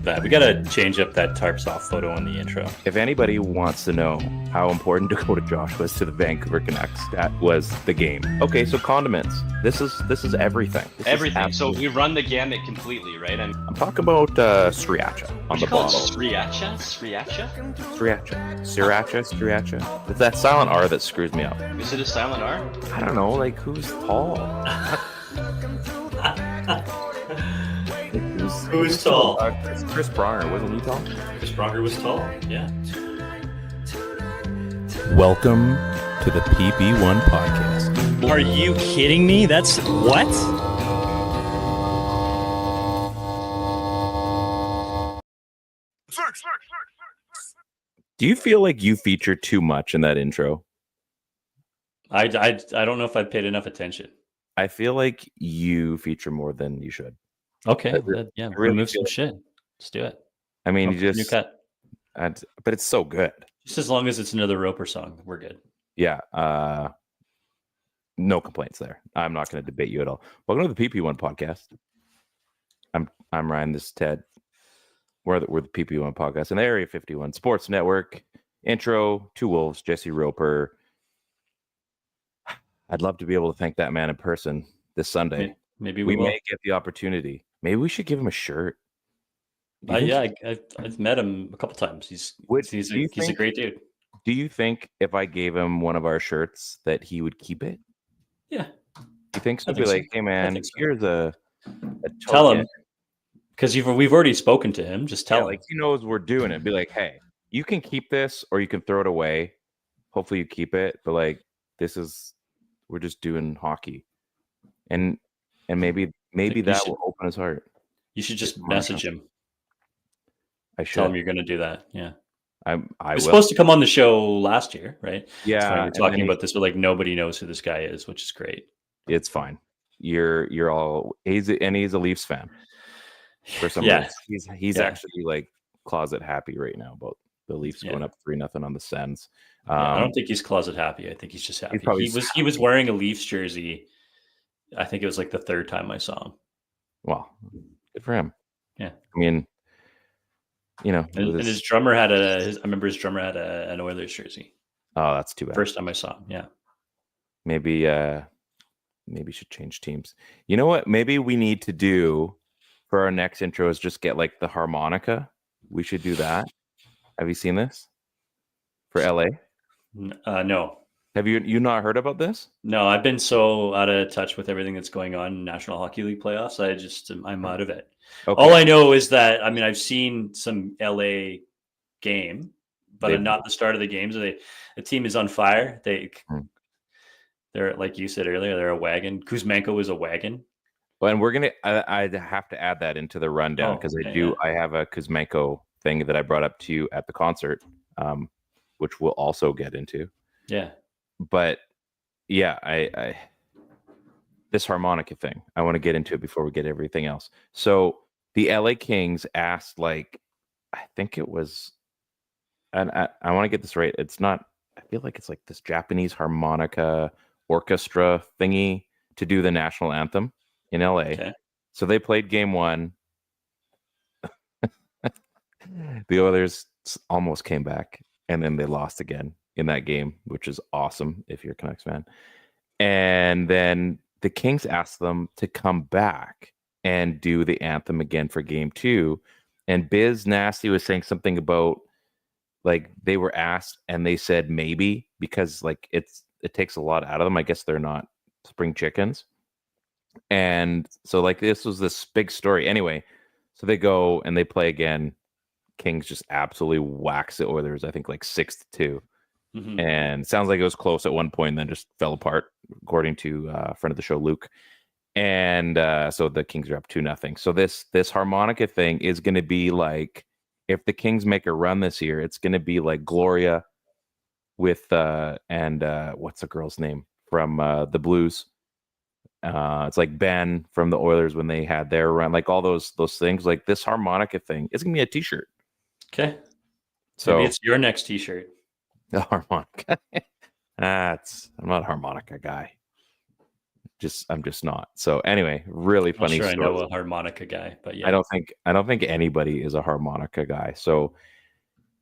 bad. We gotta change up that tarps off photo in the intro. If anybody wants to know how important Dakota Josh was to the Vancouver Canucks, that was the game. Okay, so condiments. This is everything. This Everything. So we run the gamut completely, right? And I'm talking about sriracha on the bottle. Sriracha? Sriracha. It's that silent R that screws me up. Is it a silent R? I don't know, like who's tall? Who's tall? Chris Pronger, wasn't he tall? Chris Pronger was tall. Yeah. Welcome to the PP1 podcast. Are you kidding me? That's what? Do you feel like you feature too much in that intro? I don't know if I paid enough attention. I feel like you feature more than you should. Okay, yeah, really remove some shit. Let's do it. I mean, you New just, cut. but it's so good. Just as long as it's another Roper song, we're good. Yeah. No complaints there. I'm not going to debate you at all. Welcome to the PP1 podcast. I'm Ryan. This is Ted. We're the PP1 podcast and the Area 51 Sports Network. Intro, Two Wolves, Jesse Roper. I'd love to be able to thank that man in person this Sunday. Maybe we will. may get the opportunity. Maybe we should give him a shirt. I've met him a couple times. He's a great dude. Do you think if I gave him one of our shirts that he would keep it? Yeah. You think so? Be like, hey man, here's a tell him, because we've already spoken to him. Just tell him. Like he knows we're doing it. Be like, hey, you can keep this or you can throw it away. Hopefully you keep it. But like, we're just doing hockey, and maybe that will open his heart. You should just message him. I should tell him you're going to do that. Yeah, I was supposed to come on the show last year, right? Yeah, we're talking about this, but like nobody knows who this guy is, which is great. It's fine. You're all he's a Leafs fan for some reason. He's actually like closet happy right now about the Leafs going up 3-0 on the Sens. I don't think he's closet happy. I think he's just happy. He was wearing a Leafs jersey. I think it was like the third time I saw him. Wow, good for him. Yeah, I mean, and his drummer had I remember his drummer had an Oilers jersey. Oh, that's too bad. First time I saw him. Yeah, maybe should change teams. You know what? Maybe we need to do for our next intro is just get like the harmonica. We should do that. Have you seen this for LA? No. Have you not heard about this? No, I've been so out of touch with everything that's going on in National Hockey League playoffs. I'm out of it. Okay. All I know is that, I've seen some LA game, but not the start of the games. The team is on fire. They're, like you said earlier, they're a wagon. Kuzmenko is a wagon. Well, and I have to add that into the rundown because I have a Kuzmenko thing that I brought up to you at the concert, which we'll also get into. Yeah. But yeah, I this harmonica thing, I want to get into it before we get everything else. So the LA Kings asked, like, I think it was, and I want to get this right. It's not, I feel like it's like this Japanese harmonica orchestra thingy to do the national anthem in LA. Okay. So they played game one. The Oilers almost came back, and then they lost again in that game, which is awesome if you're a Canucks fan. And then the Kings asked them to come back and do the anthem again for game two. And Biz Nasty was saying something about like they were asked and they said maybe because like it takes a lot out of them. I guess they're not spring chickens. And so like this was this big story. Anyway, so they go and they play again. Kings just absolutely whacks the Oilers, I think like 6-2. Mm-hmm. And it sounds like it was close at one point and then just fell apart, according to friend of the show, Luke. And so the Kings are up 2-0. So this harmonica thing is going to be like, if the Kings make a run this year, it's going to be like Gloria with, what's the girl's name from the Blues? It's like Ben from the Oilers when they had their run, like all those things. Like this harmonica thing, it's going to be a t-shirt. Okay. So maybe it's your next t-shirt. The harmonica. I'm not a harmonica guy. I'm just not. So anyway, really funny Sure, I story. know a harmonica guy, but yeah, I don't think anybody is a harmonica guy. So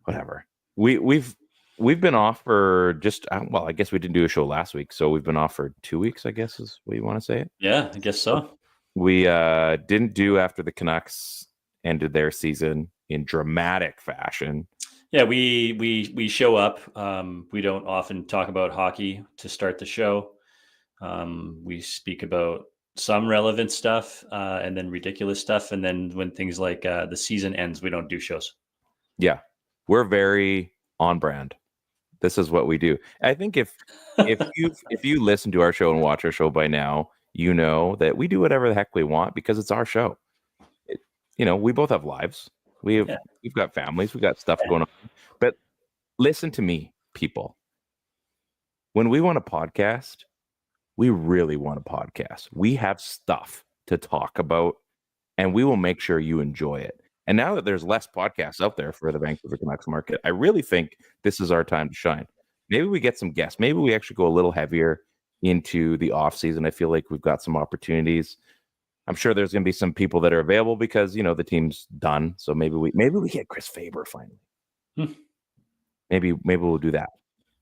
whatever. We've been off for just well, I guess we didn't do a show last week, so we've been off for 2 weeks, I guess is what you want to say it. Yeah, I guess so. We didn't do after the Canucks ended their season in dramatic fashion. Yeah, we show up. We don't often talk about hockey to start the show. We speak about some relevant stuff and then ridiculous stuff, and then when things like the season ends, we don't do shows. Yeah, we're very on brand. This is what we do. I think if you listen to our show and watch our show by now, you know that we do whatever the heck we want because it's our show. We both have lives. We've got families. We've got stuff going on. But listen to me, people. When we want a podcast, we really want a podcast. We have stuff to talk about, and we will make sure you enjoy it. And now that there's less podcasts out there for the Vancouver Canucks market, I really think this is our time to shine. Maybe we get some guests. Maybe we actually go a little heavier into the off season. I feel like we've got some opportunities. I'm sure there's going to be some people that are available because the team's done. So maybe we get Chris Faber finally. Maybe we'll do that.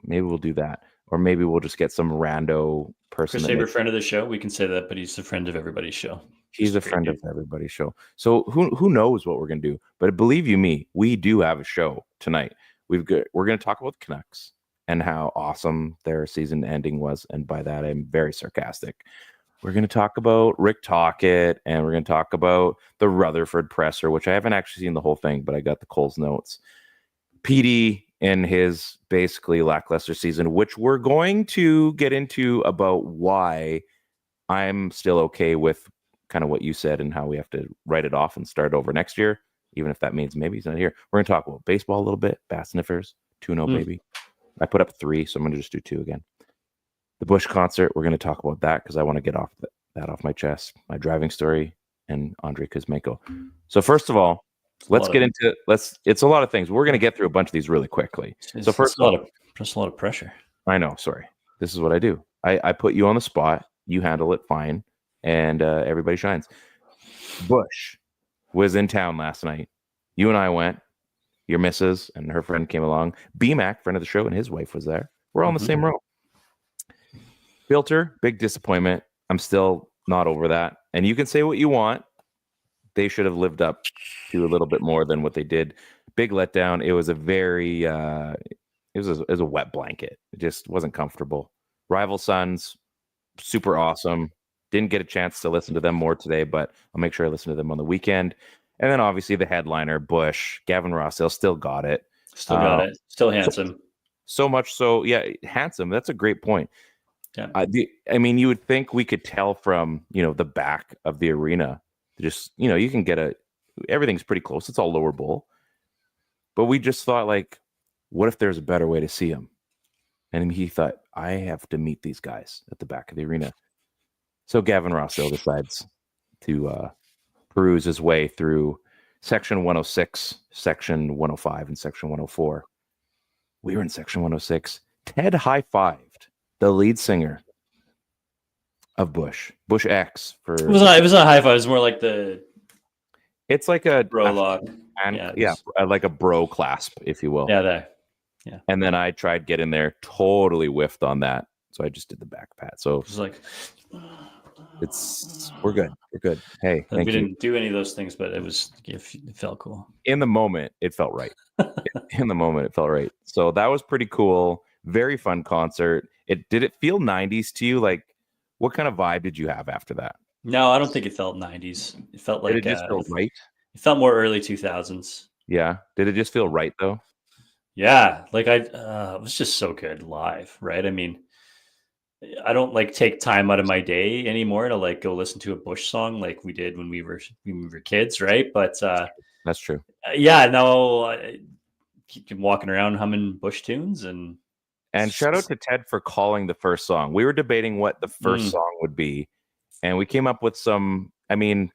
Maybe we'll do that, or maybe we'll just get some rando person. Chris Faber, friend of the show. We can say that, but he's a friend of everybody's show. He's a friend of everybody's show. So who knows what we're going to do? But believe you me, we do have a show tonight. We're going to talk about the Canucks and how awesome their season ending was, and by that I'm very sarcastic. We're going to talk about Rick Tocchet, and we're going to talk about the Rutherford presser, which I haven't actually seen the whole thing, but I got the Coles notes. PD in his basically lackluster season, which we're going to get into about why I'm still okay with kind of what you said and how we have to write it off and start over next year, even if that means maybe he's not here. We're going to talk about baseball a little bit, Bass Sniffers, 2-0 baby. I put up 3, so I'm going to just do 2 again. The Bush concert, we're going to talk about that because I want to get that off my chest. My driving story and Andrei Kuzmenko. So first of all, let's get into it's a lot of things. We're going to get through a bunch of these really quickly. So first of all, just a lot of pressure. I know. Sorry. This is what I do. I put you on the spot. You handle it fine, and everybody shines. Bush was in town last night. You and I went. Your missus and her friend came along. BMAC, friend of the show, and his wife was there. We're all in the same row. Filter, big disappointment. I'm still not over that. And you can say what you want. They should have lived up to a little bit more than what they did. Big letdown. It was a very, it was a wet blanket. It just wasn't comfortable. Rival Sons, super awesome. Didn't get a chance to listen to them more today, but I'll make sure I listen to them on the weekend. And then obviously the headliner, Bush, Gavin Rossdale, still got it. Still got it. Still handsome. So much so, yeah, handsome. That's a great point. Yeah. I mean, you would think we could tell from, the back of the arena. Just, you can get everything's pretty close. It's all lower bowl. But we just thought, what if there's a better way to see him? And he thought, I have to meet these guys at the back of the arena. So Gavin Rossdale decides to peruse his way through section 106, section 105, and section 104. We were in section 106. Ted high-fived the lead singer of Bush X. It was not high five. It was more like it's like a bro lock. Like a bro clasp, if you will. Yeah, there. Yeah. And then I tried getting there, totally whiffed on that. So I just did the back pat. So it was like, we're good. We're good. Hey, we didn't do any of those things, but it felt cool. In the moment, it felt right. In the moment, it felt right. So that was pretty cool. Very fun concert. Did it feel 90s to you? What kind of vibe did you have after that? No, I don't think it felt 90s. It felt like it just felt right. It felt more early 2000s. Yeah. Did it just feel right though? Yeah. It was just so good live, right? I mean, I don't take time out of my day anymore to go listen to a Bush song like we did when we were kids, right? But that's true. Yeah, no, I keep walking around humming Bush tunes and shout out to Ted for calling the first song. We were debating what the first song would be, and we came up with some. I mean,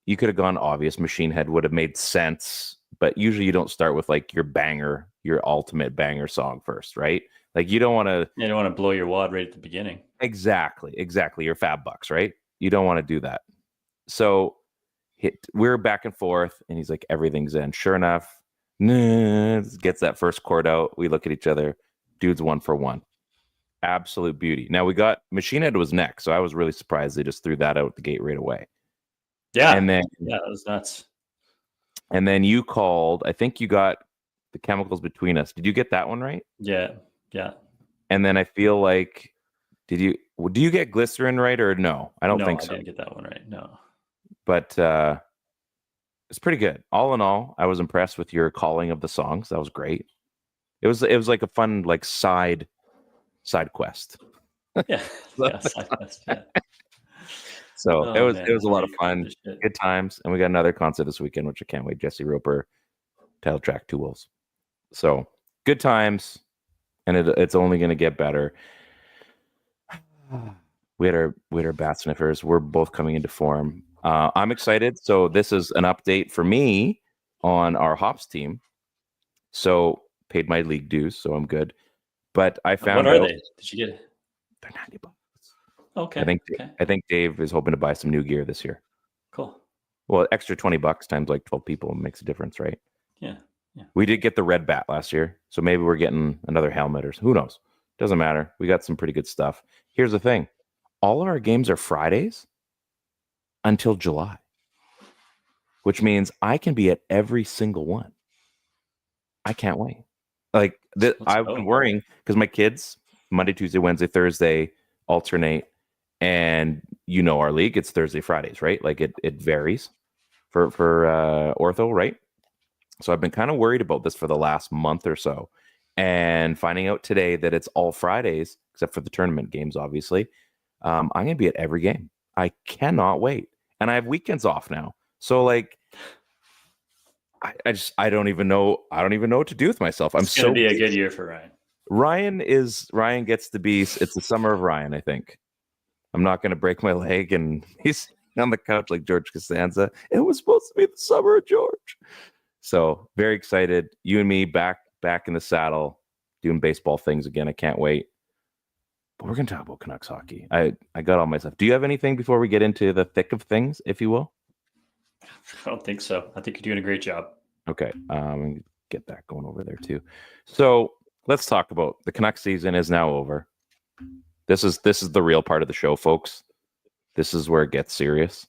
you could have gone obvious. Machine Head would have made sense, but usually you don't start with your banger, your ultimate banger song first, right? Like you don't want to blow your wad right at the beginning. Exactly. Your $5, right? You don't want to do that. So we're back and forth, and he's like, everything's in. Sure enough, gets that first chord out. We look at each other. Dude's 1 for 1. Absolute beauty. Now we got Machine Head was next, so I was really surprised they just threw that out the gate right away. Yeah. And then that was nuts. And then you called, I think you got the Chemicals Between Us. Did you get that one right? Yeah. And then I feel like, do you get Glycerin right or no? I don't think so. I didn't get that one right. No. But it's pretty good. All in all, I was impressed with your calling of the songs. That was great. It was like a fun like side quest. Yeah. Side quest. Yeah. So it was a lot of fun. Good times. And we got another concert this weekend, which I can't wait. Jesse Roper, title track, Two Wolves. So good times. And it's only going to get better. We had our bat sniffers. We're both coming into form. I'm excited. So this is an update for me on our hops team. So paid my league dues, so I'm good. But I found what are out, they? Did you get it? They're $90. Okay. I think Dave is hoping to buy some new gear this year. Cool. Well, extra $20 times like 12 people makes a difference, right? Yeah. We did get the red bat last year, so maybe we're getting another helmet or who knows. Doesn't matter. We got some pretty good stuff. Here's the thing. All of our games are Fridays until July, which means I can be at every single one. I can't wait. Like I've been worrying because my kids Monday, Tuesday, Wednesday, Thursday alternate, and our league, it's Thursday, Fridays, right? Like it varies for ortho, right? So I've been kind of worried about this for the last month or so, and finding out today that it's all Fridays except for the tournament games, obviously. I'm gonna be at every game. I cannot wait, and I have weekends off now. So like, I don't even know. I don't even know what to do with myself. It's gonna be a good year for Ryan. Ryan gets to be. It's the summer of Ryan. I think. I'm not gonna break my leg, and he's on the couch like George Costanza. It was supposed to be the summer of George. So very excited. You and me back in the saddle, doing baseball things again. I can't wait. But we're gonna talk about Canucks hockey. I got all my stuff. Do you have anything before we get into the thick of things, if you will? I don't think so. I think you're doing a great job. Okay. Get that going over there too. So let's talk about the Canucks season is now over. This is the real part of the show, folks. This is where it gets serious.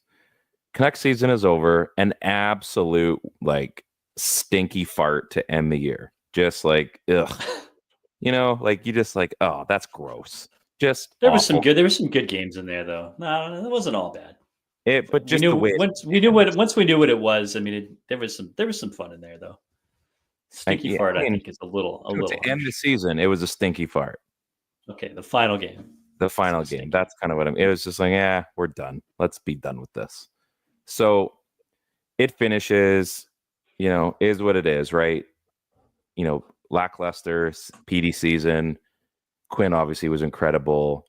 Canucks season is over. An absolute like stinky fart to end the year. Just like ugh. Like you just like, oh, that's gross. Just there was awful. There were some good games in there though. No, it wasn't all bad. But just once we knew what it was. I mean, there was some fun in there though. Stinky fart, I think, is a little. To end the season, it was a stinky fart. Okay, the final game. That's kind of what it was just like, yeah, we're done. Let's be done with this. So it finishes, is what it is, right? Lackluster PD season. Quinn obviously was incredible.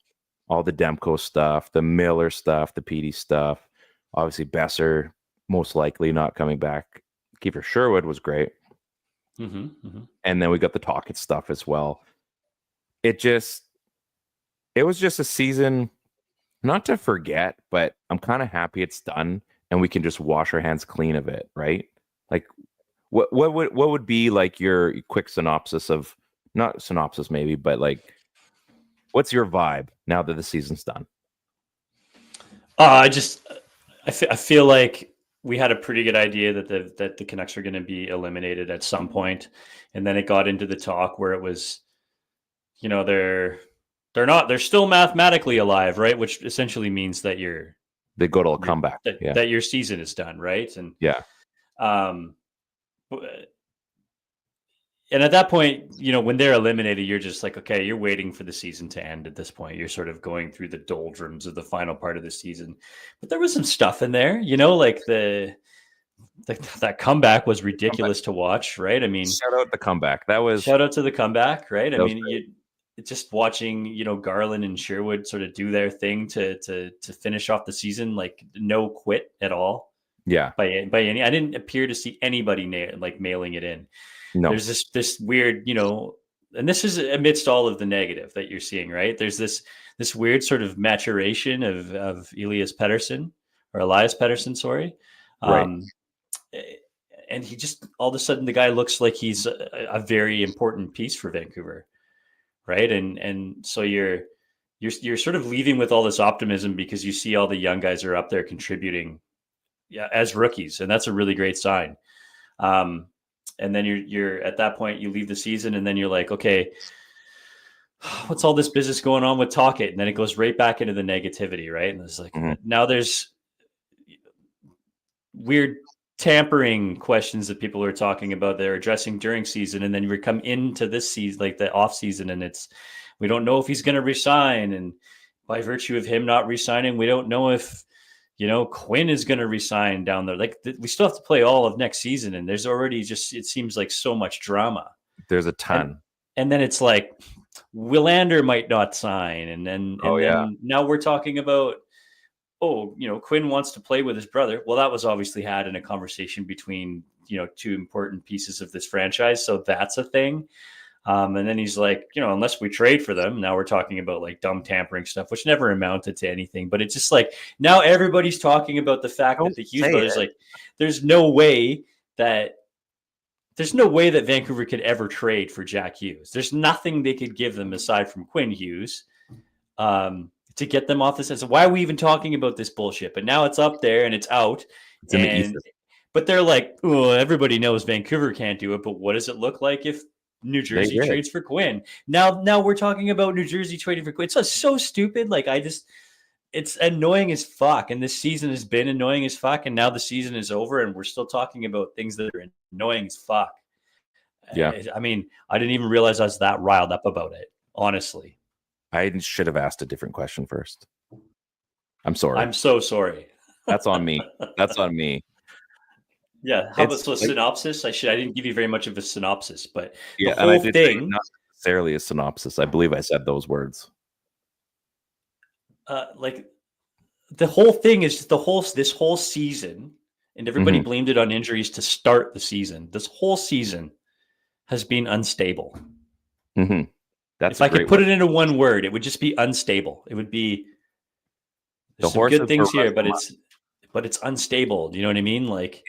All the Demko stuff, the Miller stuff, the PD stuff. Obviously, Besser most likely not coming back. Kiefer Sherwood was great. And then we got the Tocchet stuff as well. It was just a season not to forget, but I'm kind of happy it's done and we can just wash our hands clean of it, right? Like what would be like your quick synopsis of, not synopsis maybe, but like what's your vibe now that the season's done? I feel like we had a pretty good idea that the Canucks were going to be eliminated at some point, and then it got into the talk where it was, they're still mathematically alive, right? Which essentially means that they go to a comeback, that your season is done, right? And and at that point, when they're eliminated, you're just like, okay, you're waiting for the season to end at this point. You're sort of going through the doldrums of the final part of the season. But there was some stuff in there, like that comeback was ridiculous to watch, right? I mean, shout out the comeback. Shout out to the comeback, right? I mean, just watching, Garland and Sherwood sort of do their thing to finish off the season, like no quit at all. Yeah. By any, I didn't appear to see anybody mailing it in. No. There's this weird, and this is amidst all of the negative that you're seeing, right? There's this weird sort of maturation of Elias Pettersson, sorry. Right. And he just, all of a sudden, the guy looks like he's a very important piece for Vancouver, right? And so you're sort of leaving with all this optimism because you see all the young guys are up there contributing, as rookies, and that's a really great sign. And then you're at that point, you leave the season, and then you're like, okay, what's all this business going on with Talkett? And then it goes right back into the negativity, right? And it's like, now there's weird tampering questions that people are talking about, they're addressing during season, and then we come into this season, like the off season, and we don't know if he's going to resign, and by virtue of him not resigning, we don't know if Quinn is going to resign down there. Like we still have to play all of next season, and there's already it seems like so much drama. There's a ton, and then it's like Willander might not sign, and then now we're talking about, Quinn wants to play with his brother. Well, that was obviously had in a conversation between, two important pieces of this franchise. So that's a thing. And then he's like, unless we trade for them, now we're talking about like dumb tampering stuff, which never amounted to anything. But it's just like, now everybody's talking about the fact that the Hughes brothers, like, there's no way that Vancouver could ever trade for Jack Hughes. There's nothing they could give them aside from Quinn Hughes. To get them off the sense of why are we even talking about this bullshit? But now it's up there and it's out. But they're like, oh, everybody knows Vancouver can't do it. But what does it look like if New Jersey trades for Quinn? Now we're talking about New Jersey trading for Quinn. It's so stupid. Like it's annoying as fuck. And this season has been annoying as fuck. And now the season is over and we're still talking about things that are annoying as fuck. Yeah. I mean, I didn't even realize I was that riled up about it, honestly. I should have asked a different question first. I'm sorry. I'm so sorry. That's on me. That's on me. Yeah. How about a synopsis? I didn't give you very much of a synopsis, but the whole thing, not necessarily a synopsis. I believe I said those words. Like the whole thing is this whole season, and everybody blamed it on injuries to start the season. This whole season has been unstable. Mm-hmm. If I could put it into one word, it would just be unstable. It would be there's some good things here, but it's unstable. Do you know what I mean? Like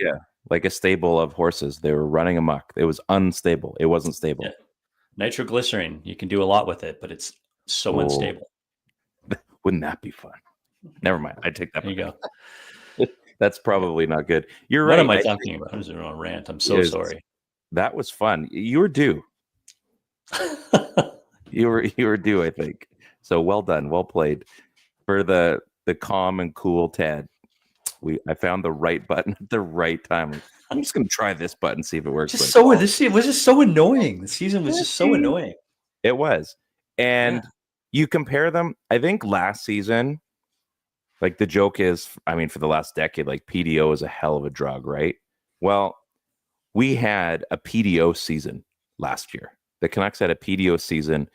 like a stable of horses. They were running amok. It was unstable. It wasn't stable. Yeah. Nitroglycerin, you can do a lot with it, but it's so unstable. Wouldn't that be fun? Never mind. I take that. There you go. That's probably not good. You're right. What am I talking about? I was on a rant. I'm so sorry. That was fun. You were due. You were due, I think. So well done, well played. For the calm and cool Ted, I found the right button at the right time. I'm just gonna try this button, see if it works. This was just so annoying. The season was just so annoying. It was, and you compare them. I think last season, like the joke is, I mean, for the last decade, like PDO is a hell of a drug, right? Well, we had a PDO season last year. The Canucks had a PDO season.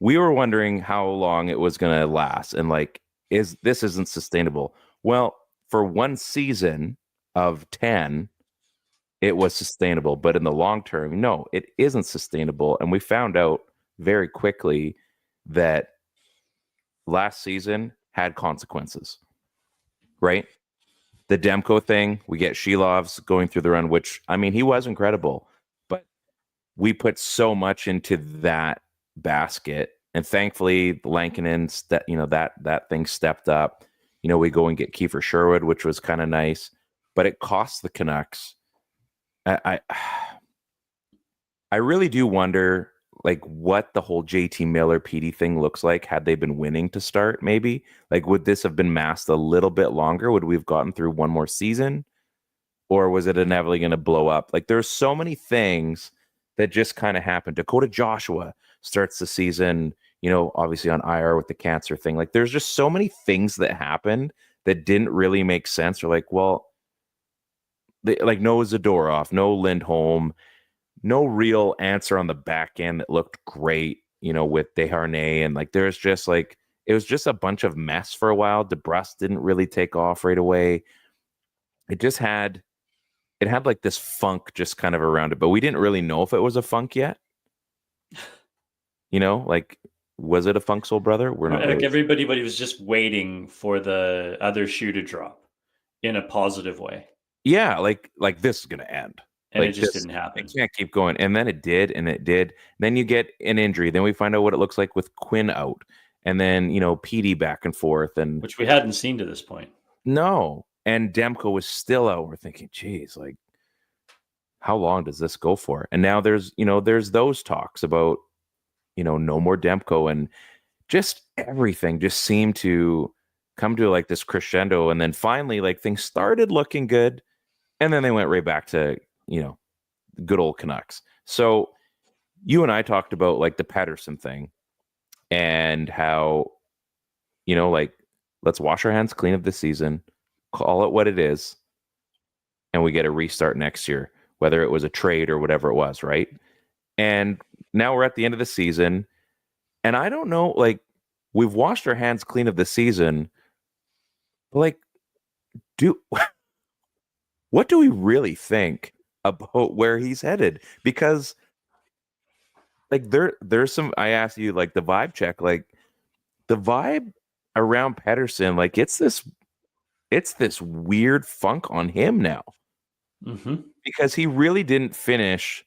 We were wondering how long it was going to last, and like, this isn't sustainable. Well, for one season of 10, it was sustainable, but in the long term, no, it isn't sustainable. And we found out very quickly that last season had consequences, right? The Demko thing, we get Shilov's going through the run, which, I mean, he was incredible, but we put so much into that basket, and thankfully Lankinen, that thing stepped up. We go and get Kiefer Sherwood, which was kind of nice, but it cost the Canucks. I really do wonder, like, what the whole JT Miller PD thing looks like had they been winning to start. Maybe, like, would this have been masked a little bit longer? Would we have gotten through one more season, or was it inevitably going to blow up? Like, there's so many things that just kind of happened. Dakota Joshua starts the season, obviously on IR with the cancer thing. Like, there's just so many things that happened that didn't really make sense. Or like, well, no Zadorov, no Lindholm, no real answer on the back end that looked great, with Desharnais. And like, there's just like, it was just a bunch of mess for a while. DeBrusque didn't really take off right away. It had like this funk just kind of around it, but we didn't really know if it was a funk yet. You know, like, was it a funk soul brother? We're not Like really. everybody was just waiting for the other shoe to drop in a positive way, Yeah, like this is gonna end. and it Like just this, didn't happen. it can't keep going. And then it did, and it did. Then you get an injury. Then we find out what it looks like with Quinn out, and then PD back and forth, and Which we hadn't seen to this point. no, and Demko was still out. We're thinking, geez, like, how long does this go for? And now there's those talks about no more Demko, and just everything just seemed to come to like this crescendo, and then finally like things started looking good, and then they went right back to good old Canucks. So you and I talked about like the Pettersson thing and how like, let's wash our hands clean of this season, call it what it is, and we get a restart next year, whether it was a trade or whatever it was, right? And now we're at the end of the season, and I don't know, like, we've washed our hands clean of the season, but like, what do we really think about where he's headed? Because like there's some, I asked you like the vibe check, like the vibe around Pettersson, like it's this weird funk on him now, because he really didn't finish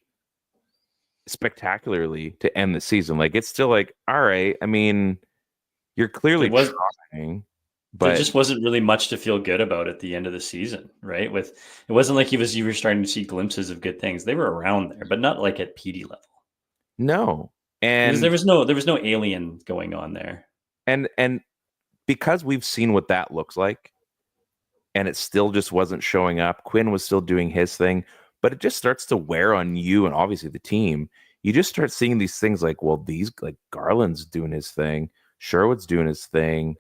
spectacularly to end the season. Like, it's still like, all right, I mean, you're clearly trying, but there just wasn't really much to feel good about at the end of the season, right? It wasn't like you were starting to see glimpses of good things. They were around there, but not like at PD level. No, and because there was no alien going on there, and because we've seen what that looks like, and it still just wasn't showing up. Quinn was still doing his thing, but it just starts to wear on you and obviously the team. You just start seeing these things like, well, these, like, Garland's doing his thing, Sherwood's doing his thing.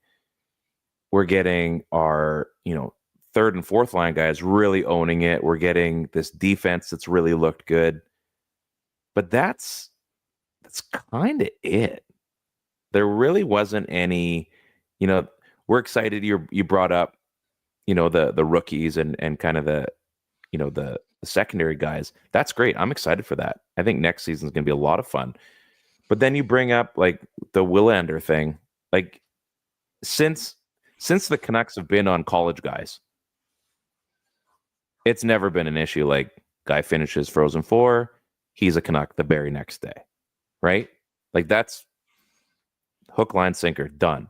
We're getting our, third and fourth line guys really owning it. We're getting this defense that's really looked good. But that's kind of it. There really wasn't any, we're excited you brought up, the rookies and kind of the, the secondary guys. That's great. I'm excited for that. I think next season is going to be a lot of fun. But then you bring up like the Willander thing. Like, since the Canucks have been on college guys, it's never been an issue. Like, guy finishes Frozen Four, he's a Canuck the very next day, right? Like, that's hook, line, sinker, done.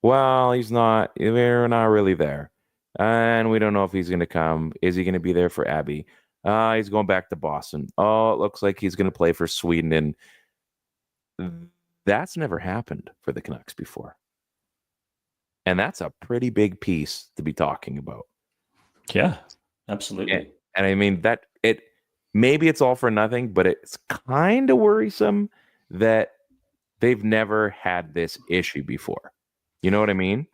Well, we're not really there. And we don't know if he's going to come. Is he going to be there for Abby? He's going back to Boston. Oh, it looks like he's going to play for Sweden. And that's never happened for the Canucks before. And that's a pretty big piece to be talking about. Yeah, absolutely. And I mean, maybe it's all for nothing, but it's kind of worrisome that they've never had this issue before. You know what I mean?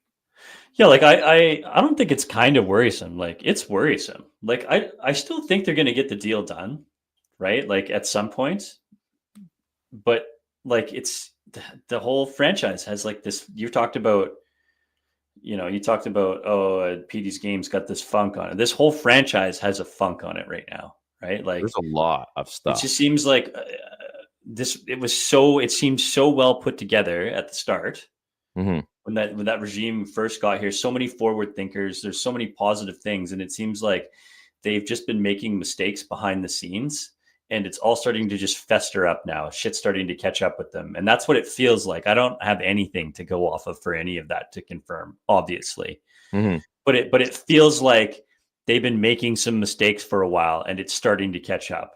Yeah, like I don't think it's kind of worrisome. Like, it's worrisome. Like, I still think they're going to get the deal done, right? Like, at some point. But like, it's the whole franchise has like this. You talked about PD's game's got this funk on it. This whole franchise has a funk on it right now, right? Like, there's a lot of stuff. It just seems like it seemed so well put together at the start. Mm-hmm. When that regime first got here, so many forward thinkers, there's so many positive things, and it seems like they've just been making mistakes behind the scenes, and it's all starting to just fester up now. Shit's starting to catch up with them, and that's what it feels like. I don't have anything to go off of for any of that to confirm, obviously, but it feels like they've been making some mistakes for a while, and it's starting to catch up.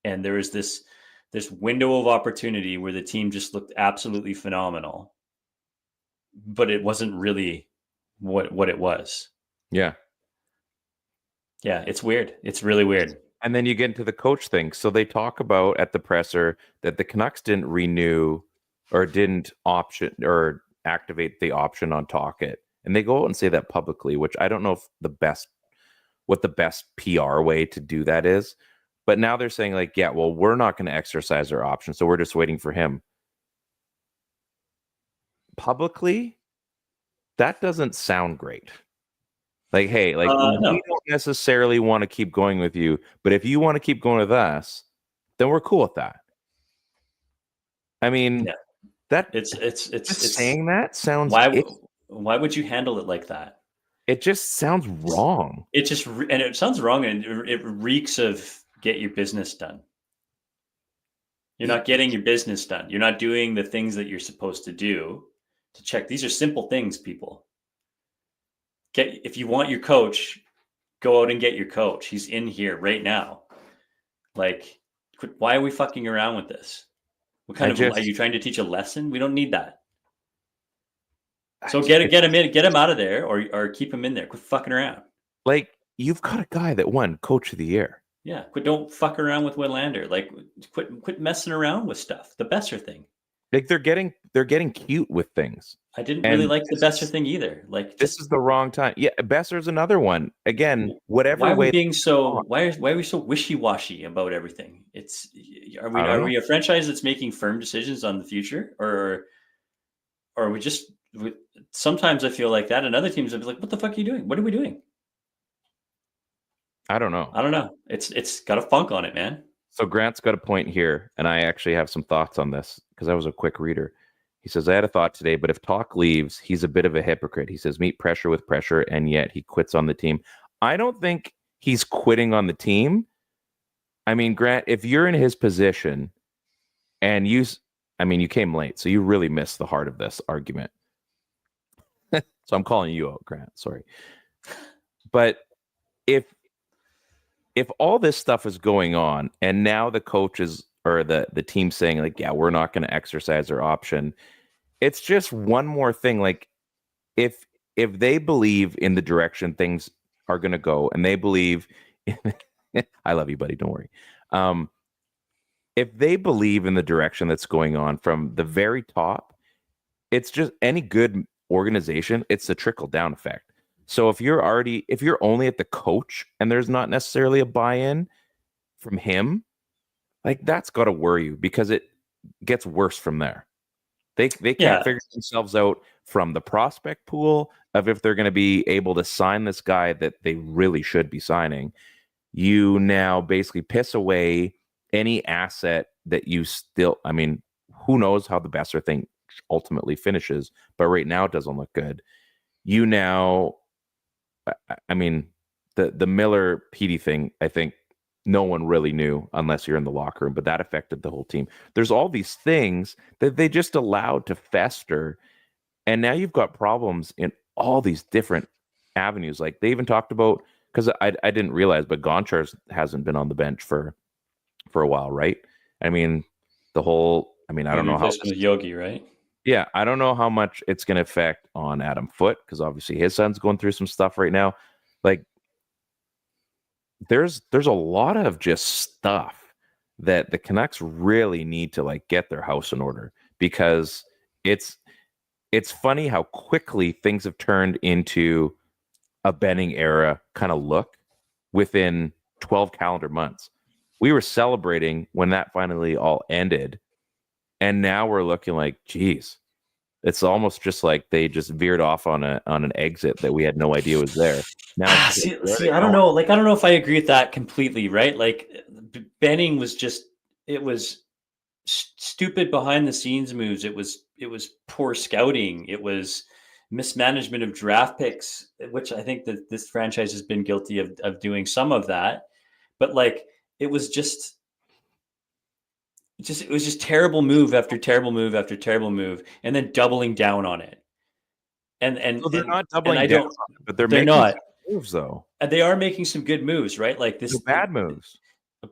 And there is this window of opportunity where the team just looked absolutely phenomenal, but it wasn't really what it was. Yeah. Yeah, it's weird. It's really weird. And then you get into the coach thing. So they talk about at the presser that the Canucks didn't renew or didn't option or activate the option on Talkit. And they go out and say that publicly, which I don't know if what the best PR way to do that is. But now they're saying like, yeah, well, we're not going to exercise our option. So we're just waiting for him. Publicly, that doesn't sound great. Like, hey, like, no. we don't necessarily want to keep going with you, but if you want to keep going with us, then we're cool with that. I mean, Yeah. that It's saying that sounds. Why would you handle it like that? It just sounds wrong. It just and it sounds wrong, and it reeks of get your business done. You're not getting your business done. You're not doing the things that you're supposed to do to check. These are simple things, people. If you want your coach, go out and get your coach. He's in here right now. Like, why are we fucking around with this? What kind are you trying to teach a lesson? We don't need that. So get him out of there, or keep him in there. Quit fucking around. Like, you've got a guy that won Coach of the Year. Yeah, don't fuck around with Willander. Like, quit messing around with stuff. The Besser thing. Like, they're getting cute with things. I didn't really like the Besser thing either. Like, this is the wrong time. Yeah, Besser's another one. Again, whatever. Why are we being so? Why are we so wishy-washy about everything? Are we a franchise that's making firm decisions on the future, or are we just? Sometimes I feel like that, and other teams will be like, "What the fuck are you doing? What are we doing?" I don't know. It's got a funk on it, man. So Grant's got a point here, and I actually have some thoughts on this because I was a quick reader. He says, I had a thought today, but if Talk leaves, he's a bit of a hypocrite. He says, meet pressure with pressure, and yet he quits on the team. I don't think he's quitting on the team. I mean, Grant, if you're in his position and you came late, so you really missed the heart of this argument. So I'm calling you out, Grant. Sorry. But if all this stuff is going on and now the coaches or the team saying like, yeah, we're not going to exercise our option, it's just one more thing. Like if they believe in the direction things are going to go and they believe I love you, buddy. Don't worry. If they believe in the direction that's going on from the very top, it's just any good organization. It's a trickle down effect. So if you're only at the coach and there's not necessarily a buy-in from him, like that's got to worry you because it gets worse from there. They can't figure themselves out from the prospect pool of if they're going to be able to sign this guy that they really should be signing. You now basically piss away any asset that you still, I mean, who knows how the Besser thing ultimately finishes, but right now it doesn't look good. You now, I mean, the Miller Petey thing, I think no one really knew unless you're in the locker room, but that affected the whole team. There's all these things that they just allowed to fester. And now you've got problems in all these different avenues. Like they even talked about, because I didn't realize, but Gonchar hasn't been on the bench for a while, right? I mean, I don't know how with Yogi, right? Yeah, I don't know how much it's going to affect on Adam Foote because obviously his son's going through some stuff right now. Like, there's a lot of just stuff that the Canucks really need to like get their house in order because it's funny how quickly things have turned into a Benning era kind of look within 12 calendar months. We were celebrating when that finally all ended. And now we're looking like, geez, it's almost just like they just veered off on an exit that we had no idea was there. Now, I don't know. Like, I don't know if I agree with that completely, right? Like, Benning was just, it was stupid behind the scenes moves. It was poor scouting. It was mismanagement of draft picks, which I think that this franchise has been guilty of doing some of that. But like, it was just terrible move after terrible move after terrible move, and then doubling down on it. And they're not doubling down on it, but they're making not moves though. And they are making some good moves, right? Like this, bad moves.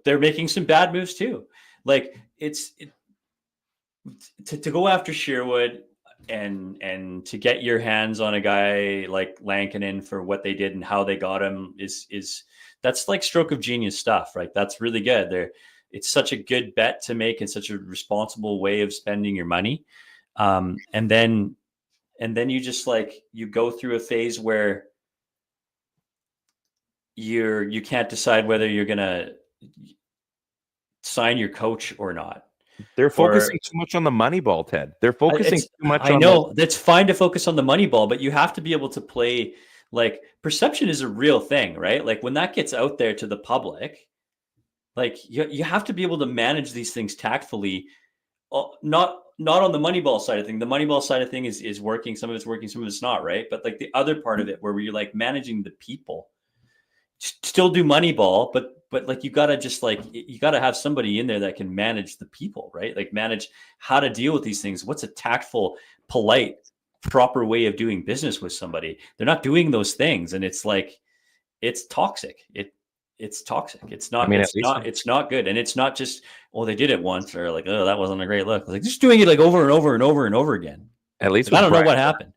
They're making some bad moves too. Like to go after Sherwood and to get your hands on a guy like Lankinen for what they did and how they got him is that's like stroke of genius stuff, right? That's really good. It's such a good bet to make and such a responsible way of spending your money. And then you just like, you go through a phase where you can't decide whether you're going to sign your coach or not. They're focusing too much on the money ball, Ted. They're focusing too much on. I know that's fine to focus on the money ball, but you have to be able to play. Like, perception is a real thing, right? Like when that gets out there to the public, like you have to be able to manage these things tactfully not on the Moneyball side of thing. The Moneyball side of thing is working. Some of it's working, some of it's not, right? But like the other part of it, where you're like managing the people, still do Moneyball, but like you gotta just like you gotta have somebody in there that can manage the people, right? Like manage how to deal with these things. What's a tactful, polite, proper way of doing business with somebody? They're not doing those things, and it's like it's toxic. It's toxic. It's not. It's not good. And it's not just they did it once, or like that wasn't a great look. Like just doing it like over and over and over and over again. At least I don't know what happened.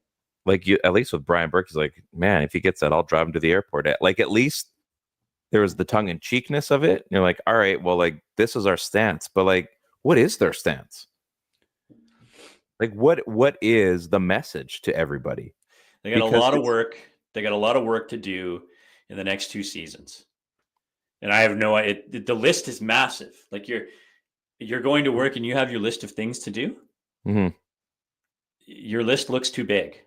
Like at least with Brian Burke, he's like, man, if he gets that, I'll drive him to the airport. Like at least there was the tongue in cheekness of it. And you're like, all right, well, like this is our stance, but like, what is their stance? Like what is the message to everybody? They got a lot of work. They got a lot of work to do in the next 2 seasons. And I have no idea. The list is massive. Like you're going to work and you have your list of things to do. Mm-hmm. Your list looks too big.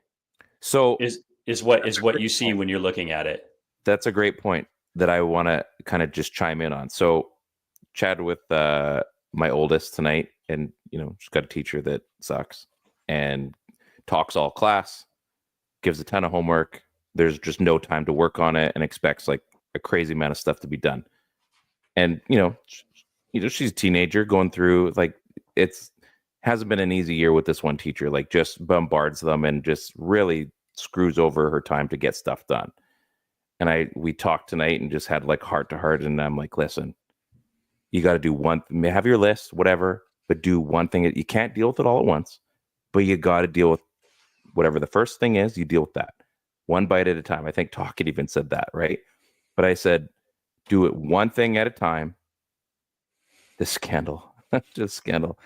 So is what you see when you're looking at it. That's a great point that I want to kind of just chime in on. So chatted with my oldest tonight, and she's got a teacher that sucks and talks all class, gives a ton of homework. There's just no time to work on it, and expects like a crazy amount of stuff to be done. And she's a teenager going through, like, hasn't been an easy year with this one teacher, like just bombards them and just really screws over her time to get stuff done. And we talked tonight and just had like heart to heart, and I'm like, listen, you got to do have your list, whatever, but do one thing. You can't deal with it all at once, but you got to deal with whatever the first thing is. You deal with that one bite at a time. I think Talkit even said that, right? But I said, do it one thing at a time. The scandal, just scandal.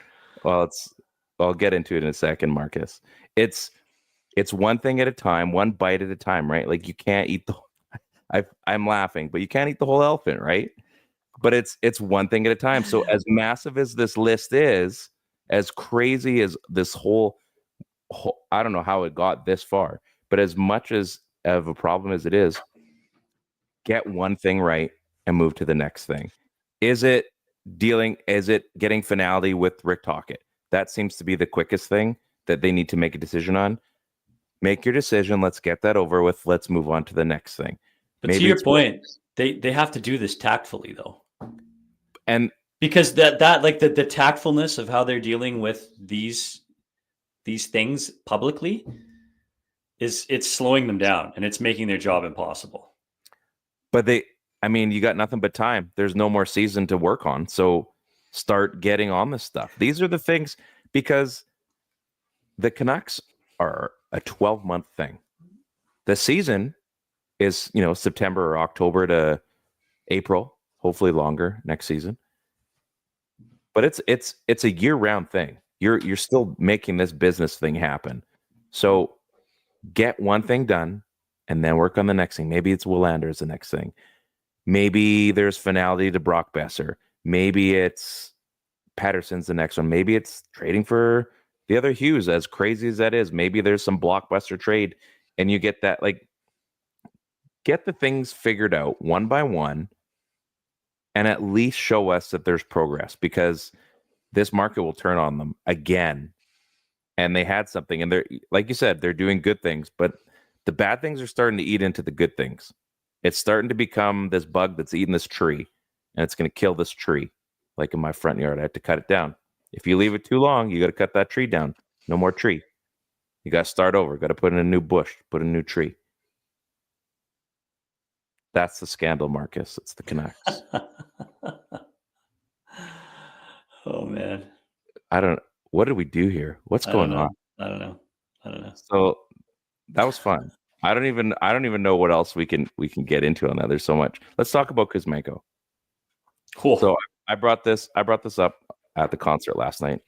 Well, I'll get into it in a second, Marcus. It's one thing at a time, one bite at a time, right? Like you can't eat I'm laughing, but you can't eat the whole elephant, right? But it's one thing at a time. So as massive as this list is, as crazy as this whole I don't know how it got this far, but as much as of a problem as it is, get one thing right and move to the next thing. Is it getting finality with Rick Tocchet? That seems to be the quickest thing that they need to make a decision on. Make your decision. Let's get that over with. Let's move on to the next thing. But to your point, they have to do this tactfully, though. And because that like the tactfulness of how they're dealing with these things publicly it's slowing them down, and it's making their job impossible. But you got nothing but time. There's no more season to work on. So start getting on this stuff. These are the things, because the Canucks are a 12-month thing. The season is, September or October to April, hopefully longer next season. But it's a year-round thing. You're still making this business thing happen. So get one thing done and then work on the next thing. Maybe it's Willander is the next thing. Maybe there's finality to Brock Besser. Maybe it's Patterson's the next one. Maybe it's trading for the other Hughes, as crazy as that is. Maybe there's some blockbuster trade and you get that, like, get the things figured out one by one and at least show us that there's progress, because this market will turn on them again. And they had something, and they're, like you said, they're doing good things, but the bad things are starting to eat into the good things. It's starting to become this bug that's eating this tree, and it's going to kill this tree. Like in my front yard, I had to cut it down. If you leave it too long, you got to cut that tree down. No more tree. You got to start over. Got to put in a new bush, put in a new tree. That's the scandal, Marcus. It's the Canucks. Oh man, what did we do here? What's going on? I don't know. So that was fun. I don't even know what else we can get into on that. There's so much. Let's talk about Kuzmenko. Cool. So I brought this up at the concert last night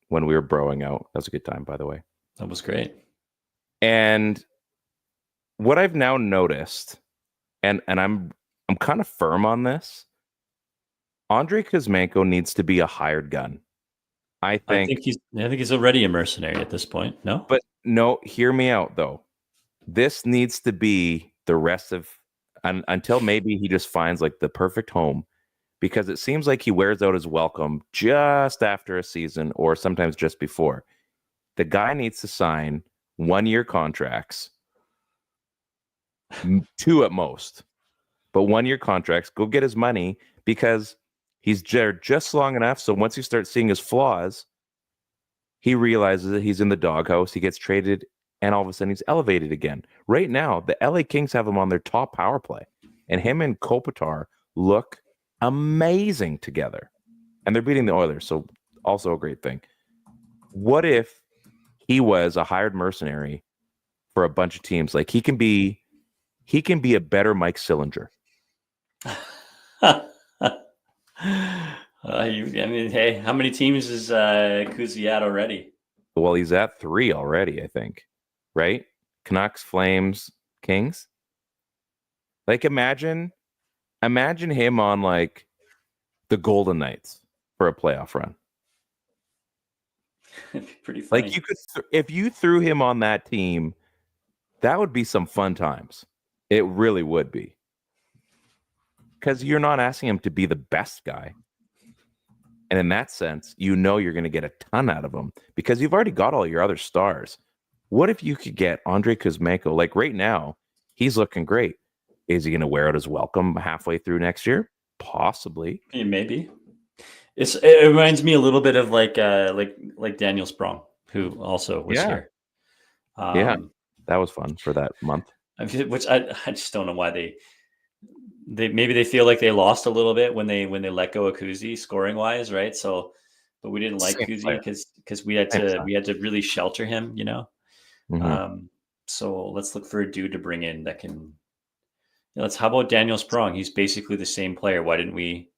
when we were broing out. That was a good time, by the way. That was great. And what I've now noticed, and I'm kind of firm on this, Andrei Kuzmenko needs to be a hired gun. I think he's already a mercenary at this point. No? But no, hear me out though. This needs to be the rest of until maybe he just finds like the perfect home, because it seems like he wears out his welcome just after a season or sometimes just before. The guy needs to sign 1-year contracts, 2 at most, but 1-year contracts. Go get his money because he's there just long enough. So once you start seeing his flaws, he realizes that he's in the doghouse. He gets traded, and all of a sudden he's elevated again. Right now, the LA Kings have him on their top power play, and him and Kopitar look amazing together. And they're beating the Oilers, so also a great thing. What if he was a hired mercenary for a bunch of teams? Like he can be a better Mike Sillinger. Hey, how many teams is Kuzi at already? Well, he's at 3 already, I think. Right? Canucks, Flames, Kings. Like imagine him on like the Golden Knights for a playoff run. It'd be pretty funny. Like you could, if you threw him on that team, that would be some fun times. It really would be. Because you're not asking him to be the best guy. And in that sense, you're going to get a ton out of him because you've already got all your other stars. What if you could get Andrei Kuzmenko? Like right now, he's looking great. Is he going to wear out his welcome halfway through next year? Possibly. Yeah, maybe. It reminds me a little bit of like Daniel Sprong, who also was here. Yeah, that was fun for that month. Which I just don't know why they maybe they feel like they lost a little bit when they let go of Kuzi scoring wise, right? So, but we didn't like Kuzi because we had to really shelter him, you know. Mm-hmm. So let's look for a dude to bring in that can. How about Daniel Sprong? He's basically the same player. Why didn't we?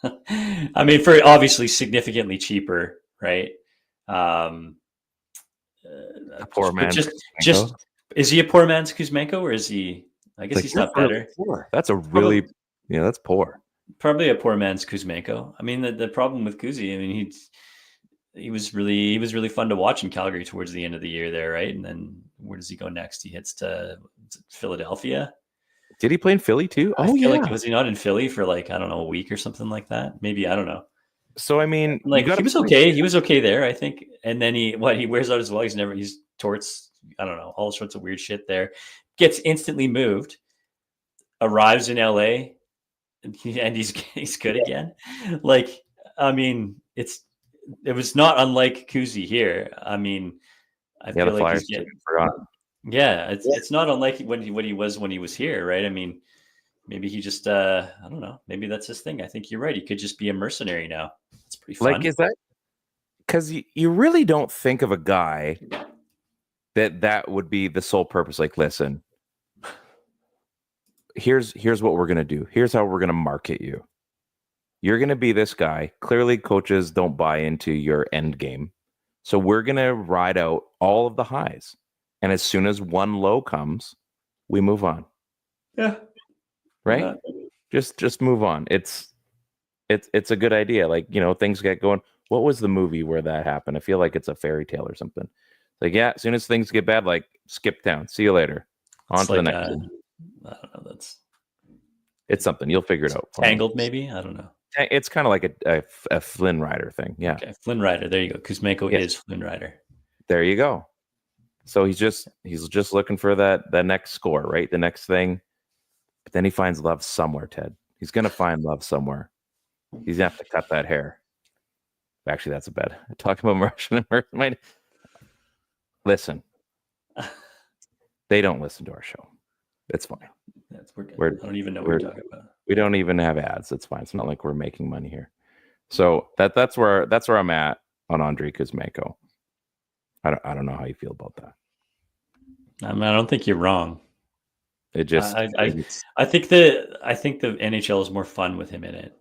I mean, for obviously significantly cheaper, right? A poor man. Just is he a poor man's Kuzmenko, or is he? I guess he's not better. Poor. That's a really that's poor. Probably a poor man's Kuzmenko. I mean, the problem with Kuzi, I mean, he was really fun to watch in Calgary towards the end of the year there, right? And then where does he go next? He hits to Philadelphia. Did he play in Philly too? I feel like was he not in Philly for like, I don't know, a week or something like that? Maybe, I don't know. So I mean, like he was okay. He was okay there, I think. And then he wears out his well. He's torts, I don't know, all sorts of weird shit there. Gets instantly moved, arrives in LA, and he's good again. Like, I mean, it was not unlike Kuzi here. I mean, I feel like he's getting forgotten. Yeah, it's not unlike when he was here, right? I mean, maybe he just I don't know. Maybe that's his thing. I think you're right. He could just be a mercenary now. It's pretty fun. Like, is that because you really don't think of a guy that would be the sole purpose? Like, listen, here's what we're gonna do. Here's how we're gonna market you. You're gonna be this guy. Clearly, coaches don't buy into your end game, so we're gonna ride out all of the highs. And as soon as one low comes, we move on. Yeah. Right? Just move on. It's a good idea. Like, things get going. What was the movie where that happened? I feel like it's a fairy tale or something. Like, yeah, as soon as things get bad, like skip town. See you later. On to the next one. I don't know. It's something. You'll figure it out. Tangled, maybe? I don't know. It's kind of like a Flynn Rider thing. Yeah. Okay. Flynn Rider. There you go. Kuzmenko is Flynn Rider. There you go. So he's just looking for that next score, right? The next thing. But then he finds love somewhere, Ted. He's gonna find love somewhere. He's gonna have to cut that hair. Actually, that's a bad. Talking about Russian and Mercy. Listen. They don't listen to our show. It's fine. We're good. I don't even know what we're talking about. We don't even have ads. It's fine. It's not like we're making money here. So that's where I'm at on Andrei Kuzmenko. I don't know how you feel about that. I mean, I don't think you're wrong. It just I think the NHL is more fun with him in it,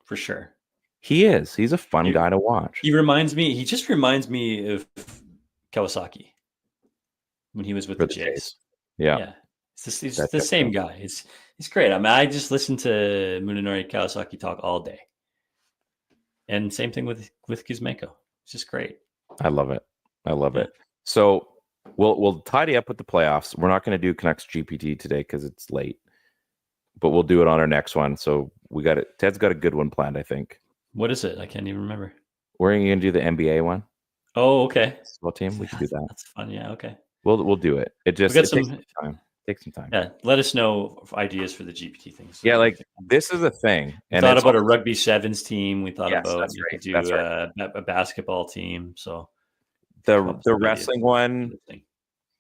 for sure. He is. He's a fun guy to watch. He just reminds me of Kawasaki when he was with the Jays. Yeah. He's the same guy. He's great. I mean, I just listen to Munenori Kawasaki talk all day. And same thing with Kuzmenko. It's just great. I love it. So we'll tidy up with the playoffs. We're not going to do Canucks GPT today because it's late, but we'll do it on our next one. So we got it. Ted's got a good one planned, I think. What is it? I can't even remember. We're going to do the NBA one. Oh, okay. Well, team, we can do that. That's fun. Yeah, okay. We'll do it. It just takes some time. Take some time. Yeah, let us know ideas for the GPT things. Yeah, like this is a thing. We thought about a rugby sevens team. We thought about you could do a basketball team. So the wrestling one,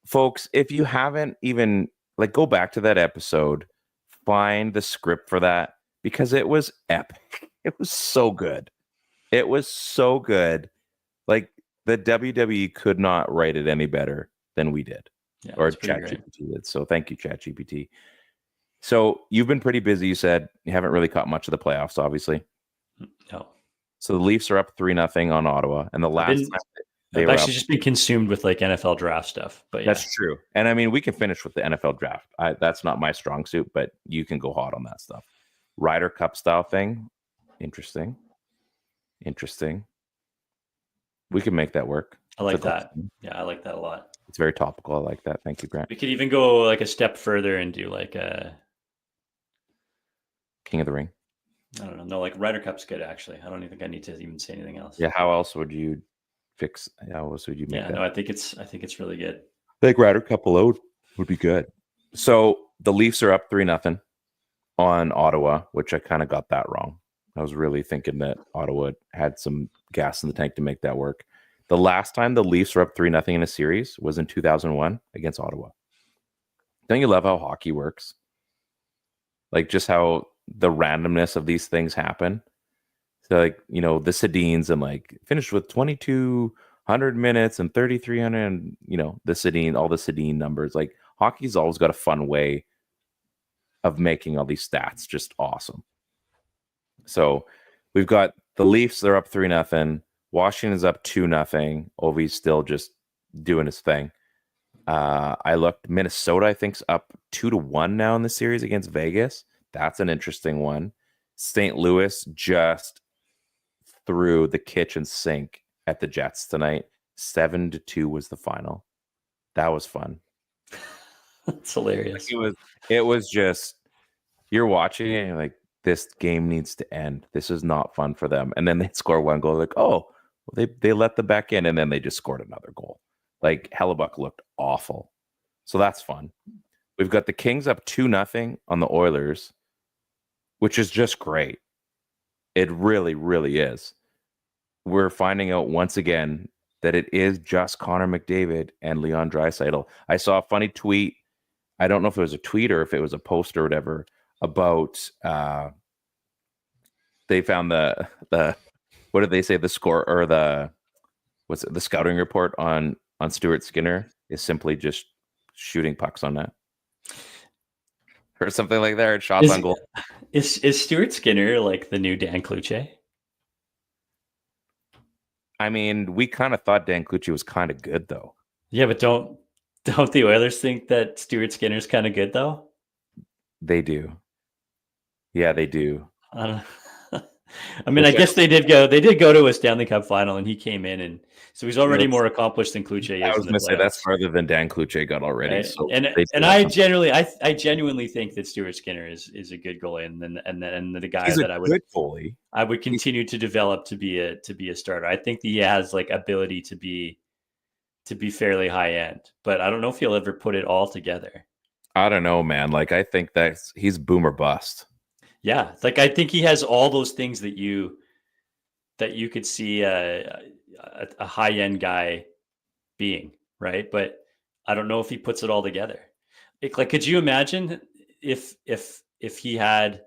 folks. If you haven't even go back to that episode, find the script for that because it was epic. It was so good. It was so good. Like the WWE could not write it any better than we did. Yeah, or ChatGPT did. So thank you, ChatGPT. So you've been pretty busy. You said you haven't really caught much of the playoffs, obviously. No. So the Leafs are up 3-0 on Ottawa, and the last time they've actually just been consumed with NFL draft stuff. But that's true. And I mean, we can finish with the NFL draft. That's not my strong suit, but you can go hot on that stuff. Ryder Cup style thing, interesting. We can make that work. I like that. Yeah, I like that a lot. It's very topical. I like that. Thank you, Grant. We could even go a step further and do a King of the Ring. I don't know. No, Ryder Cup's good actually. I don't even think I need to even say anything else. Yeah. How else would you fix? How else would you make that? No, I think it's really good. I think Ryder Cup alone would be good. So the Leafs are up 3-0 on Ottawa, which I kind of got that wrong. I was really thinking that Ottawa had some gas in the tank to make that work. The last time the Leafs were up 3-0 in a series was in 2001 against Ottawa. Don't you love how hockey works? Like just how the randomness of these things happen. So the Sedins and finished with 2,200 minutes and 3,300 and all the Sedin numbers. Like hockey's always got a fun way of making all these stats just awesome. So we've got the Leafs, they're up 3-0. Washington's up 2-0. Ovi's still just doing his thing. I looked. Minnesota, I think, is up 2-1 now in the series against Vegas. That's an interesting one. St. Louis just threw the kitchen sink at the Jets tonight. 7-2 was the final. That was fun. It's hilarious. It was just you're watching it and you're like, this game needs to end. This is not fun for them. And then they score one goal. Like, oh. Well, they let the back in, and then they just scored another goal. Hellebuck looked awful. So that's fun. We've got the Kings up 2-0 on the Oilers, which is just great. It really, really is. We're finding out once again that it is just Connor McDavid and Leon Draisaitl. I saw a funny tweet. I don't know if it was a tweet or if it was a post or whatever about they found the what did they say? The score or the scouting report on Stuart Skinner is simply just shooting pucks on net or something like that. Or shots on goal. Is Stuart Skinner the new Dan Cloutier? I mean, we kind of thought Dan Cloutier was kind of good though. Yeah, but don't the Oilers think that Stuart Skinner's kind of good though? They do. Yeah, they do. I don't know. I mean, I guess they did go to a Stanley Cup final, and he came in, and so he's already more accomplished than Cloutier is. I was going to say that's farther than Dan Cloutier got already. Right? So I genuinely think that Stuart Skinner is a good goalie, and the guy that I would continue to develop to be a starter. I think he has ability to be fairly high end, but I don't know if he'll ever put it all together. I don't know, man. I think that he's boom or bust. Yeah, I think he has all those things that you could see a high end guy being, right? But I don't know if he puts it all together. Could you imagine if he had,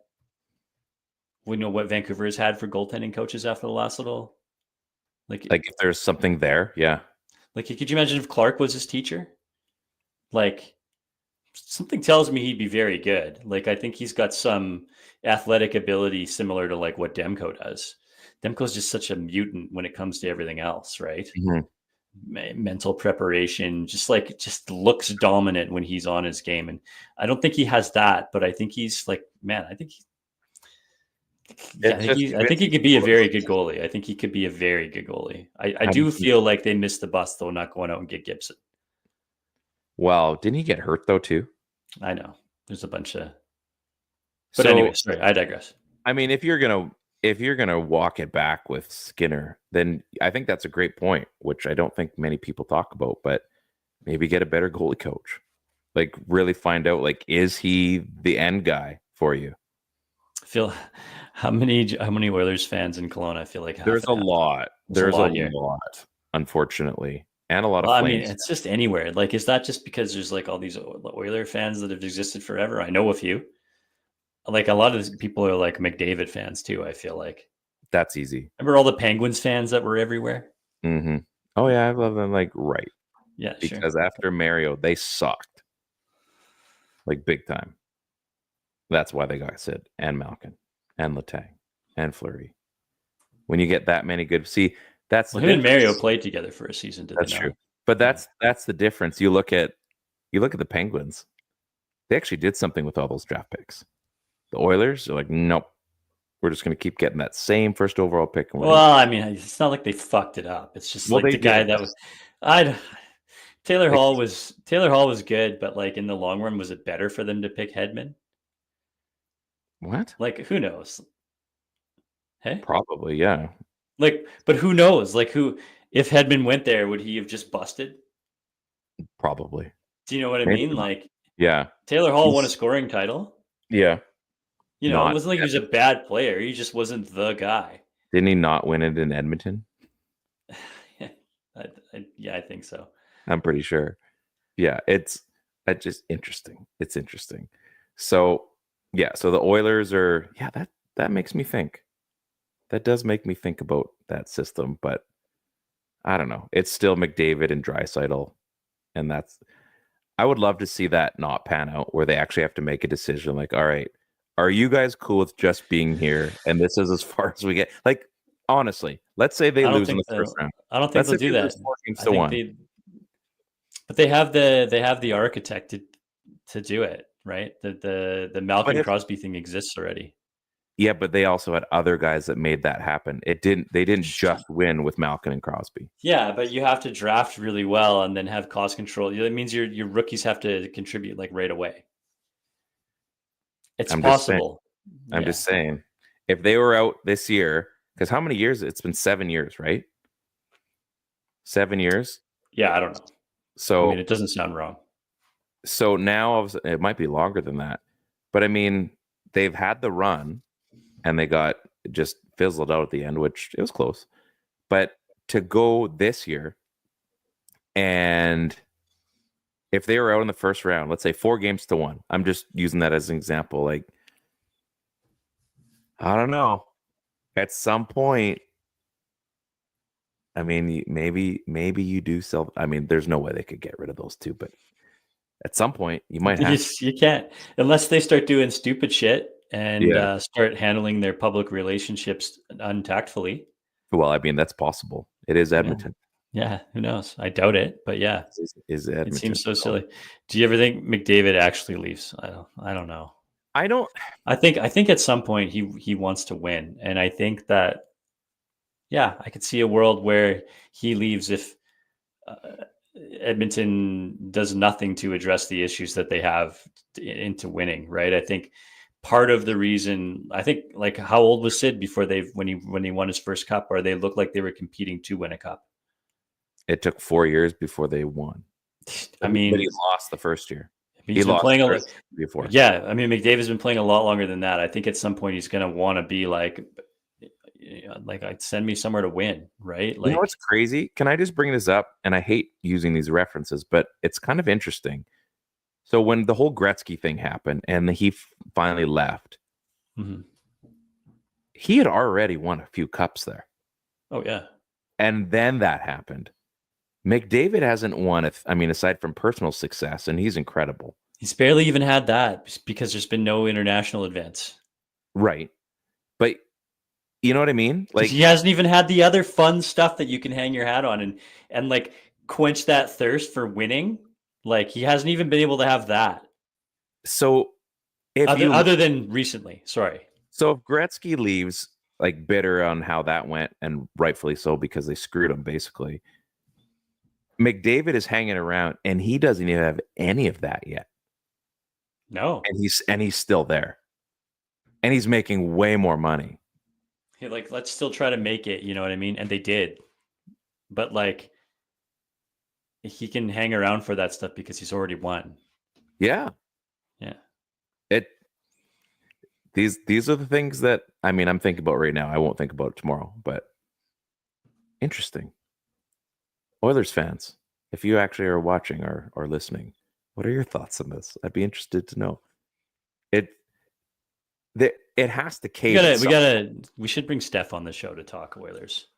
what Vancouver has had for goaltending coaches after the last little, if there's something there, yeah. Could you imagine if Clark was his teacher? Something tells me he'd be very good. I think he's got some athletic ability similar to what Demko does. Demko's just such a mutant when it comes to everything else, right? Mm-hmm. Mental preparation, just looks dominant when he's on his game. And I don't think he has that, but I think he's I think he could be a very good goalie. I think he could be a very good goalie. I do feel like they missed the bus though, not going out and get Gibson. Well, didn't he get hurt though too? I know. There's a bunch of. But anyway, sorry, I digress. I mean, if you're gonna walk it back with Skinner, then I think that's a great point, which I don't think many people talk about. But maybe get a better goalie coach, like really find out, like, is he the end guy for you? Phil, how many Oilers fans in Kelowna? I feel like There's a lot. There's a here. lot, unfortunately, and a lot Well, of I mean, flames. it's just anywhere. Like, is that just because there's like all these Oiler fans that have existed forever? I know a few. Like a lot of these people are like McDavid fans too. I feel like That's easy. remember all the Penguins fans that were everywhere. Mm-hmm. Oh yeah, I love them. Like right, Yeah, because sure. after Mario, they sucked like big time. That's why they got Sid and Malkin and Letang and Fleury. When you get that many good, that's Well, the him and Mario difference. played together for a season. Did That's they not? true, but that's the difference. You look at the Penguins. They actually did something with all those draft picks. The Oilers are like, nope, we're just going to keep getting that same first overall pick. And Well, I mean, it's not like they fucked it up. It's just Well, like they the guy did. that was. I Taylor Like- Hall was good, but like in the long run, was it better for them to pick Hedman? What? Like, who knows? Hey, Probably, yeah. like, but who knows? Like, who if Hedman went there, would he have just busted? Probably. Do you know what I Maybe mean? not. Like, Yeah. Taylor Hall won a He's- scoring title. Yeah. You know, it Not wasn't like he was a bad player. He just wasn't the guy. Didn't he not win it in Edmonton? Yeah, I think so. I'm pretty sure. Yeah, it's just interesting. It's interesting. So yeah, so the Oilers are that makes me think. That does make me think about that system, but I don't know. It's still McDavid and Draisaitl, and I would love to see that not pan out where they actually have to make a decision. Like, all right, are you guys cool with just being here? And this is as far as we get. Like, honestly, let's say they lose in the first round. I don't think Let's they'll say do they that. lose 4 games I to think 1. but they have the architect to do it, right? The Malcolm Crosby thing exists already. Yeah, but they also had other guys that made that happen. They didn't just win with Malkin and Crosby. Yeah, but you have to draft really well and then have cost control. That means your rookies have to contribute like right away. It's possible. I'm just saying, if they were out this year, because how many years? It's been 7 years, right? 7 years. Yeah, I don't know. So I mean, it doesn't sound wrong. So now it might be longer than that, but I mean, they've had the run, and they got just fizzled out at the end, which it was close. But to go this year, and if they were out in the first round, let's say 4 games to 1, I'm just using that as an example. Like, I don't know. At some point, I mean, maybe you do sell. I mean, there's no way they could get rid of those two, but at some point, you might have. You can't unless they start doing stupid shit and start handling their public relationships untactfully. Well, I mean, that's possible. It is Edmonton. Yeah, who knows? I doubt it, but yeah, is Edmonton. It seems so silly. Do you ever think McDavid actually leaves? I don't know. I think at some point he wants to win, and I think that I could see a world where he leaves if Edmonton does nothing to address the issues that they have into winning. Right? I think part of the reason, like how old was Sid before when he won his first cup, or they looked like they were competing to win a cup. It took 4 years before they won. I mean, but he lost the first year. He's been playing a lot before. Yeah, I mean, McDavid's been playing a lot longer than that. I think at some point he's going to want to be like send me somewhere to win, right? Like, you know what's crazy? Can I just bring this up? And I hate using these references, but it's kind of interesting. So when the whole Gretzky thing happened and he finally left, he had already won a few cups there. Oh yeah, and then that happened. McDavid hasn't won, aside from personal success, and he's incredible. He's barely even had that because there's been no international events. Right. But you know what I mean? Like, he hasn't even had the other fun stuff that you can hang your hat on and like quench that thirst for winning. Like, he hasn't even been able to have that. So other than recently, sorry. So if Gretzky leaves like bitter on how that went, and rightfully so, because they screwed him basically, McDavid is hanging around and he doesn't even have any of that yet. No. And he's still there. and he's making way more money. Hey, like, let's still try to make it. You know what I mean? And they did, but like, he can hang around for that stuff because he's already won. Yeah. These are the things that I'm thinking about right now. I won't think about it tomorrow, but interesting. Oilers fans, if you actually are watching or listening, what are your thoughts on this? I'd be interested to know. It has to cave. We should bring Steph on the show to talk Oilers.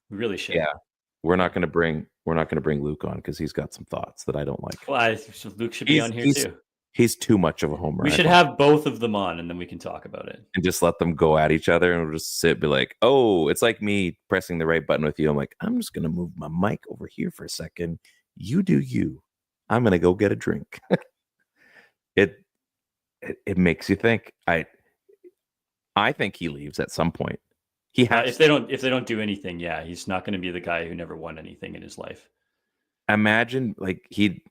We really should. Yeah. We're not going to bring Luke on because he's got some thoughts that I don't like. Well, Luke should be on here too. He's too much of a homer. We should have both of them on, and then we can talk about it. And just let them go at each other, and we'll just sit, be like, "Oh, it's like me pressing the right button with you." I'm like, I'm just gonna move my mic over here for a second. You do you. I'm gonna go get a drink. It makes you think. I think he leaves at some point. He has if they don't do anything, yeah, he's not going to be the guy who never won anything in his life. Imagine like he,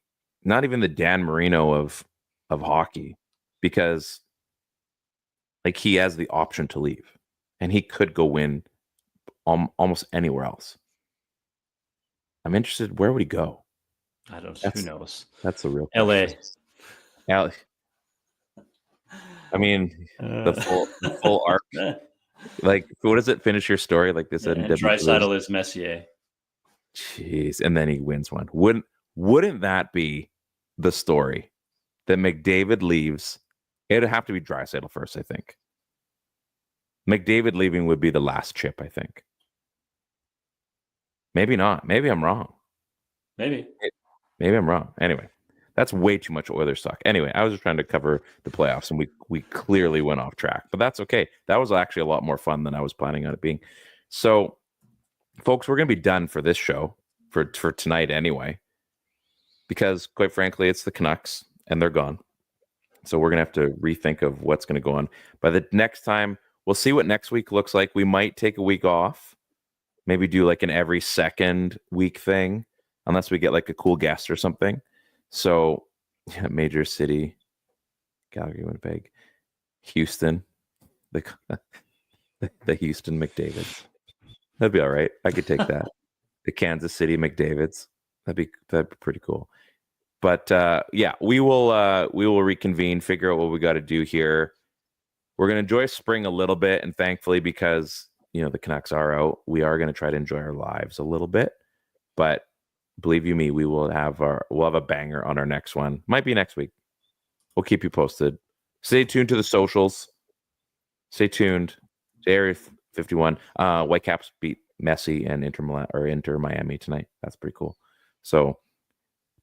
not even the Dan Marino of hockey, because like he has the option to leave and he could go win almost anywhere else. I'm interested. Where would he go? I don't know. Who knows? That's a real LA. LA. I mean, the full arc. Like, what does it finish your story? Like this? Draisaitl is Messier. Jeez, and then he wins one. Wouldn't that be the story? That McDavid leaves. It'd have to be Draisaitl first, I think. McDavid leaving would be the last chip, I think. Maybe not. Maybe I'm wrong. Maybe I'm wrong. Anyway, that's way too much Oilers talk. Anyway, I was just trying to cover the playoffs, and we clearly went off track. But that's okay. That was actually a lot more fun than I was planning on it being. So, folks, we're going to be done for this show, for tonight anyway. Because, quite frankly, it's the Canucks. And they're gone. So we're going to have to rethink of what's going to go on. By the next time, we'll see what next week looks like. We might take a week off. Maybe do like an every second week thing. Unless we get like a cool guest or something. So, yeah, major city. Calgary, Winnipeg. Houston. The Houston McDavids. That'd be all right. I could take that. The Kansas City McDavids. That'd be pretty cool. But yeah, we will reconvene, figure out what we got to do here. We're going to enjoy spring a little bit, and thankfully, because the Canucks are out, we are going to try to enjoy our lives a little bit. But believe you me, we'll have a banger on our next one. Might be next week. We'll keep you posted. Stay tuned to the socials. Stay tuned to Area 51. Whitecaps beat Messi and Inter Miami tonight. That's pretty cool. So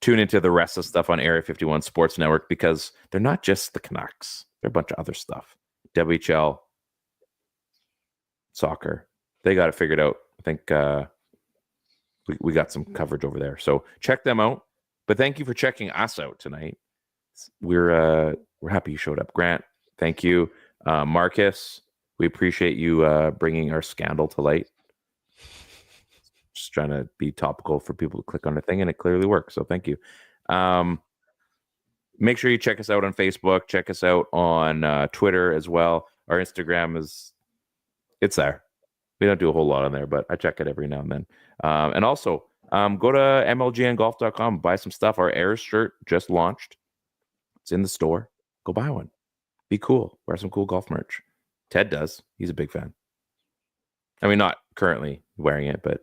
tune into the rest of the stuff on Area 51 Sports Network, because they're not just the Canucks. They're a bunch of other stuff. WHL, soccer. They got it figured out. I think we got some coverage over there. So check them out. But thank you for checking us out tonight. We're happy you showed up. Grant, thank you. Marcus, we appreciate you bringing our scandal to light. Just trying to be topical for people to click on the thing, and it clearly works. So thank you. Make sure you check us out on Facebook. Check us out on Twitter as well. Our Instagram it's there. We don't do a whole lot on there, but I check it every now and then. And also, go to mlgngolf.com, buy some stuff. Our Airs shirt just launched. It's in the store. Go buy one. Be cool. Wear some cool golf merch. Ted does. He's a big fan. I mean, not currently wearing it, but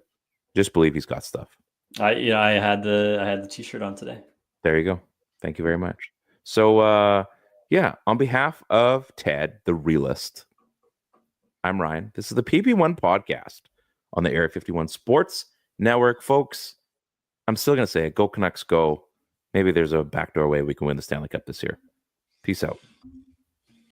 just believe he's got stuff. I had the t-shirt on today. There you go. Thank you very much. So yeah, on behalf of Ted, the realist, I'm Ryan. This is the PP1 podcast on the Area 51 Sports Network. Folks, I'm still gonna say it. Go Canucks, go. Maybe there's a backdoor way we can win the Stanley Cup this year. Peace out.